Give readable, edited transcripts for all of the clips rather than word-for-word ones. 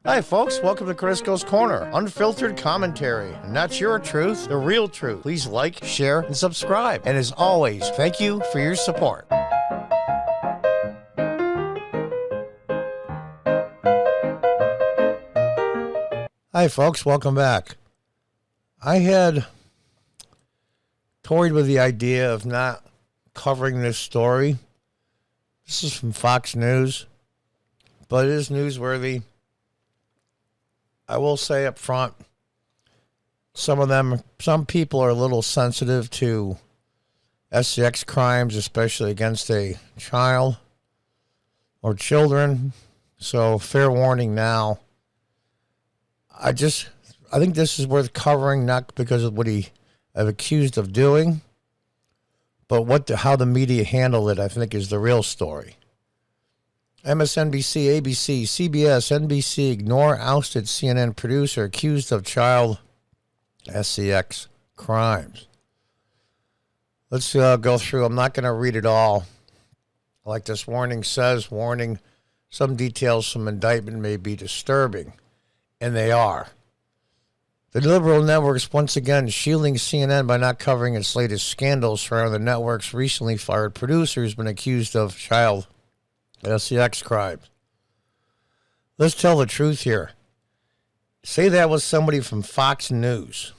Hi, folks. Welcome to Crisco's Corner. Unfiltered commentary. Not your truth, the real truth. Please like, share, and subscribe. And as always, thank you for your support. Hi, folks. Welcome back. I had toyed with the idea of not covering this story. This is from Fox News, but it is newsworthy. I will say up front, some people are a little sensitive to SCX crimes, especially against a child or children. So fair warning now. I think this is worth covering, not because of what he is accused of doing, but how the media handled it, I think, is the real story. MSNBC, ABC, CBS, NBC ignore ousted CNN producer accused of child SCX crimes. Let's go through. I'm not going to read it all. Like this warning says, warning, some details from indictment may be disturbing, and they are. The liberal networks once again shielding CNN by not covering its latest scandals surrounding the network's recently fired producer who's been accused of child SCX crimes. Let's tell the truth here. Say that was somebody from Fox News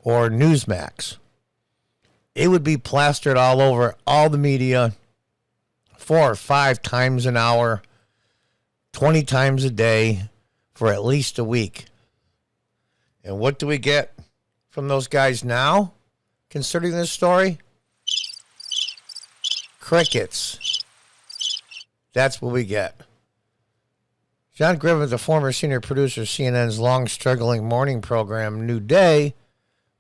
or Newsmax. It would be plastered all over all the media 4 or 5 times an hour, 20 times a day for at least a week. And what do we get from those guys now concerning this story? Crickets. That's what we get. John Griffin, the former senior producer of CNN's long-struggling morning program, New Day,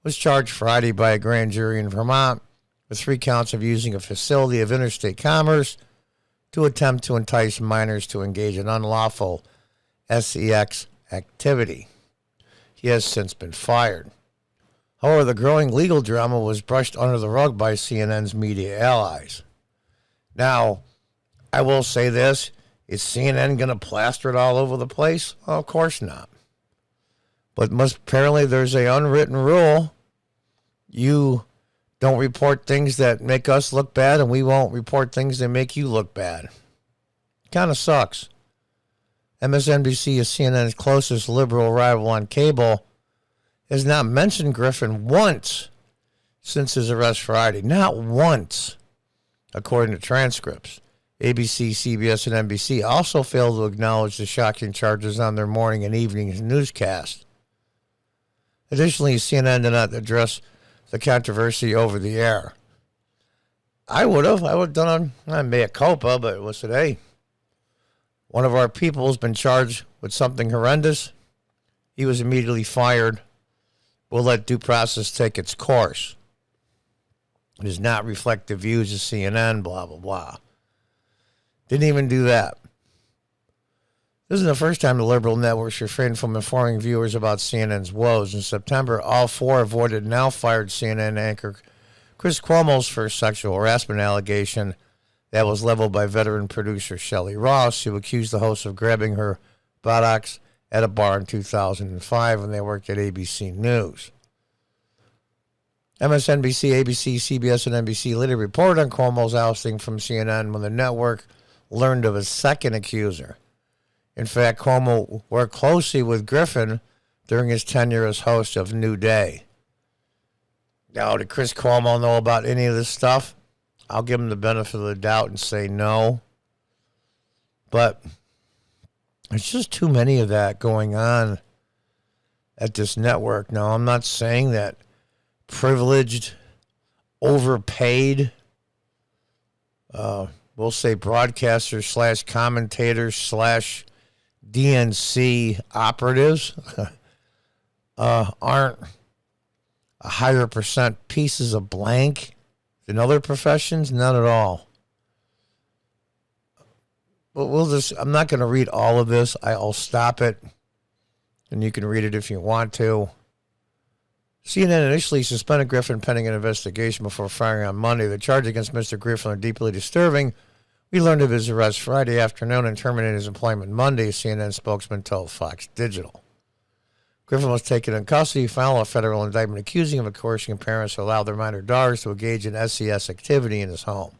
was charged Friday by a grand jury in Vermont with 3 counts of using a facility of interstate commerce to attempt to entice minors to engage in unlawful SCX activity. He has since been fired. However, the growing legal drama was brushed under the rug by CNN's media allies. Now, I will say this, is CNN going to plaster it all over the place? Well, of course not. But apparently there's an unwritten rule. You don't report things that make us look bad, and we won't report things that make you look bad. Kind of sucks. MSNBC is CNN's closest liberal rival on cable, has not mentioned Griffin once since his arrest Friday. Not once, according to transcripts. ABC, CBS, and NBC also failed to acknowledge the shocking charges on their morning and evening newscast. Additionally, CNN did not address the controversy over the air. I would have done a mea culpa, but it was today. One of our people has been charged with something horrendous. He was immediately fired. We'll let due process take its course. It does not reflect the views of CNN, blah, blah, blah. Didn't even do that. This is the first time the liberal networks refrained from informing viewers about CNN's woes. In September, all 4 avoided now fired CNN anchor Chris Cuomo's first sexual harassment allegation that was leveled by veteran producer Shelley Ross, who accused the host of grabbing her buttocks at a bar in 2005 when they worked at ABC News. MSNBC, ABC, CBS, and NBC later reported on Cuomo's ousting from CNN when the network learned of his second accuser. In fact, Cuomo worked closely with Griffin during his tenure as host of New Day. Now, did Chris Cuomo know about any of this stuff? I'll give him the benefit of the doubt and say no. But there's just too many of that going on at this network. Now, I'm not saying that privileged, overpaid, we'll say broadcasters / commentators / DNC operatives aren't a higher percent pieces of blank than other professions. Not at all. But I'm not going to read all of this. I'll stop it, and you can read it if you want to. CNN initially suspended Griffin pending an investigation before firing on Monday. The charge against Mr. Griffin are deeply disturbing. We learned of his arrest Friday afternoon and terminated his employment Monday, CNN spokesman told Fox Digital. Griffin was taken in custody following a federal indictment accusing him of coercing parents to allow their minor daughters to engage in SES activity in his home.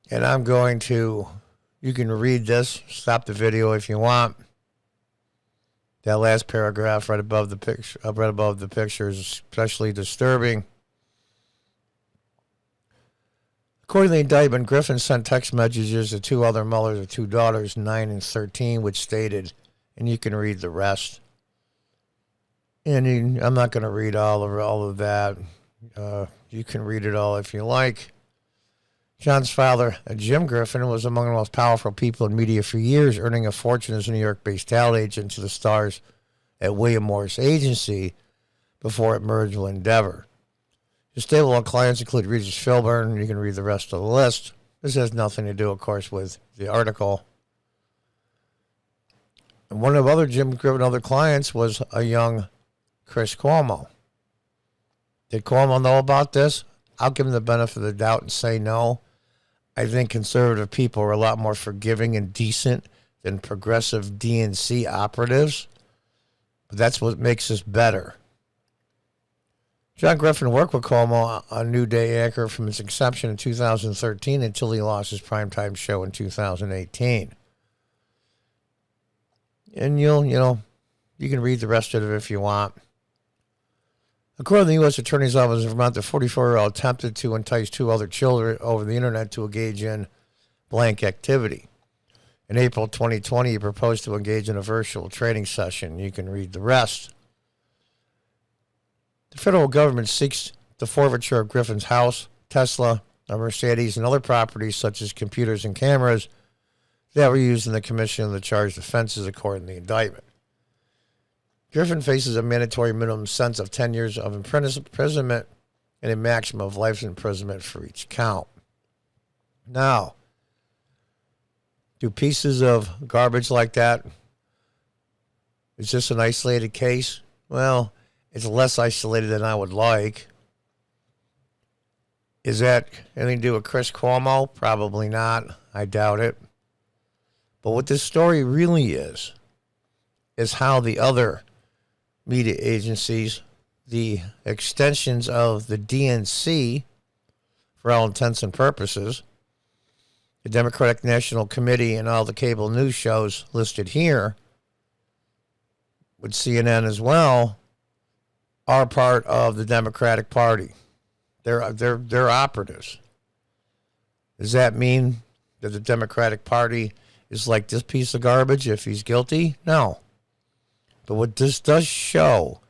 And I'm going to, you can read this, stop the video if you want. That last paragraph right above the picture is especially disturbing. According to the indictment, Griffin sent text messages to two other mothers of two daughters, 9 and 13, which stated, and you can read the rest. And I'm not going to read all of that. You can read it all if you like. John's father, Jim Griffin, was among the most powerful people in media for years, earning a fortune as a New York-based talent agent to the stars at William Morris Agency before it merged with Endeavor. His stable of clients include Regis Philbin. You can read the rest of the list. This has nothing to do, of course, with the article. And one of other Jim Griffin other clients was a young Chris Cuomo. Did Cuomo know about this? I'll give him the benefit of the doubt and say no. I think conservative people are a lot more forgiving and decent than progressive DNC operatives. But that's what makes us better. John Griffin worked with Cuomo on New Day anchor from its inception in 2013 until he lost his primetime show in 2018. And you can read the rest of it if you want. According to the U.S. Attorney's Office in Vermont, the 44-year-old attempted to entice two other children over the internet to engage in blank activity. In April 2020, he proposed to engage in a virtual trading session. You can read the rest. The federal government seeks the forfeiture of Griffin's house, Tesla, a Mercedes, and other properties such as computers and cameras that were used in the commission of the charged offenses, according to the indictment. Griffin faces a mandatory minimum sentence of 10 years of imprisonment and a maximum of life imprisonment for each count. Now, do pieces of garbage like that, is this an isolated case? Well, it's less isolated than I would like. Is that anything to do with Chris Cuomo? Probably not. I doubt it. But what this story really is how the other media agencies, the extensions of the DNC, for all intents and purposes, the Democratic National Committee and all the cable news shows listed here, with CNN as well, are part of the Democratic Party. They're operatives. Does that mean that the Democratic Party is like this piece of garbage if he's guilty? No. But what this does show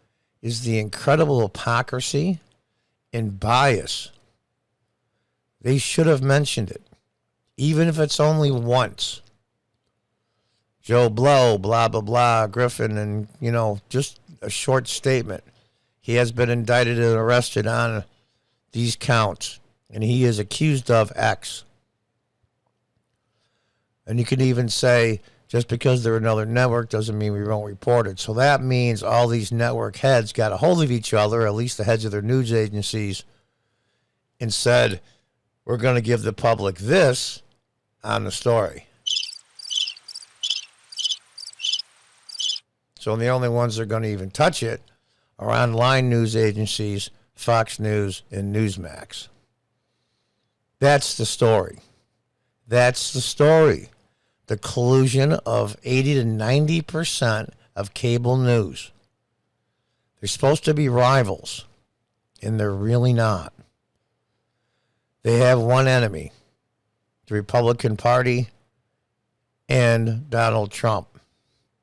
is the incredible hypocrisy and bias. They should have mentioned it, even if it's only once. Joe Blow, blah, blah, blah, Griffin, and, just a short statement. He has been indicted and arrested on these counts, and he is accused of X. And you can even say, just because they're another network doesn't mean we won't report it. So that means all these network heads got a hold of each other, at least the heads of their news agencies, and said, we're going to give the public this on the story. So the only ones that are going to even touch it are online news agencies, Fox News, and Newsmax. That's the story. That's the story. The collusion of 80 to 90% of cable news. They're supposed to be rivals, and they're really not. They have one enemy, the Republican Party and Donald Trump.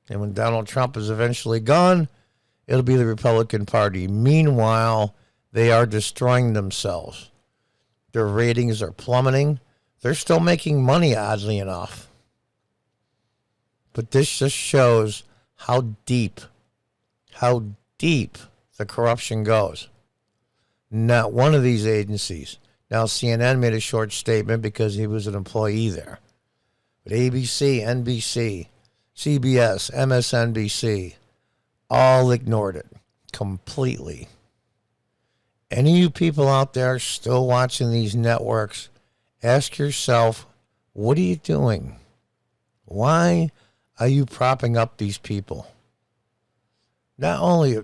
And when Donald Trump is eventually gone, it'll be the Republican Party. Meanwhile, they are destroying themselves. Their ratings are plummeting. They're still making money, oddly enough. But this just shows how deep the corruption goes. Not one of these agencies. Now, CNN made a short statement because he was an employee there. But ABC, NBC, CBS, MSNBC, all ignored it completely. Any of you people out there still watching these networks Ask yourself, what are you doing? Why are you propping up these people? Not only,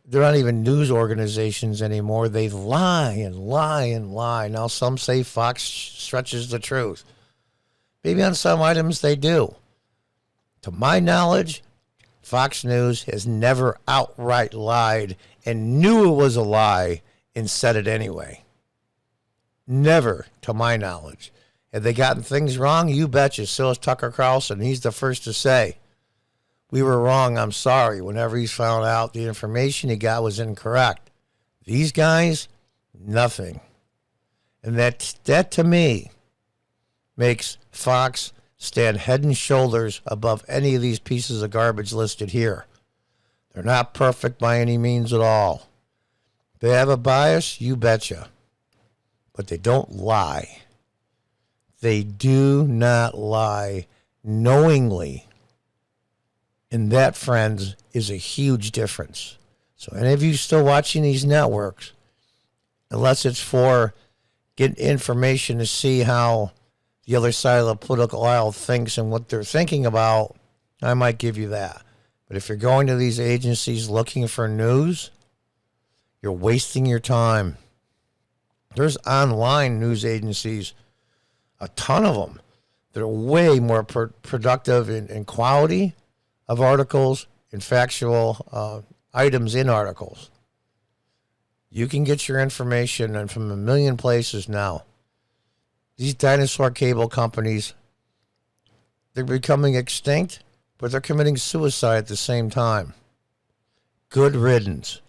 they're not even news organizations anymore. They lie and lie and lie. Now some say Fox stretches the truth. Maybe on some items they do. To my knowledge, Fox News has never outright lied and knew it was a lie and said it anyway. Never, to my knowledge. Have they gotten things wrong? You betcha. So is Tucker Carlson. He's the first to say, we were wrong, I'm sorry. Whenever he's found out the information he got was incorrect. These guys, nothing. And that to me makes Fox stand head and shoulders above any of these pieces of garbage listed here. They're not perfect by any means at all. They have a bias, you betcha. But they don't lie. They do not lie knowingly. And that, friends, is a huge difference. So any of you still watching these networks, unless it's for getting information to see how the other side of the political aisle thinks and what they're thinking about, I might give you that. But if you're going to these agencies looking for news, you're wasting your time. There's online news agencies, a ton of them, that are way more productive in quality of articles and factual items in articles. You can get your information from a million places now. These dinosaur cable companies, they're becoming extinct, but they're committing suicide at the same time. Good riddance.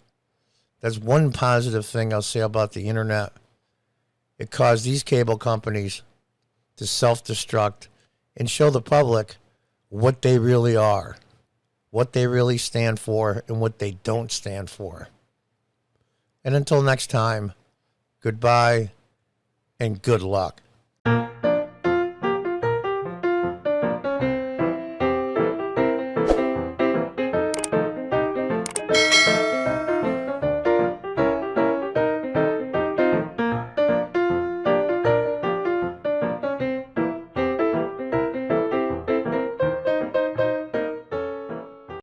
That's one positive thing I'll say about the internet. It caused these cable companies to self-destruct and show the public what they really are, what they really stand for, and what they don't stand for. And until next time, goodbye and good luck.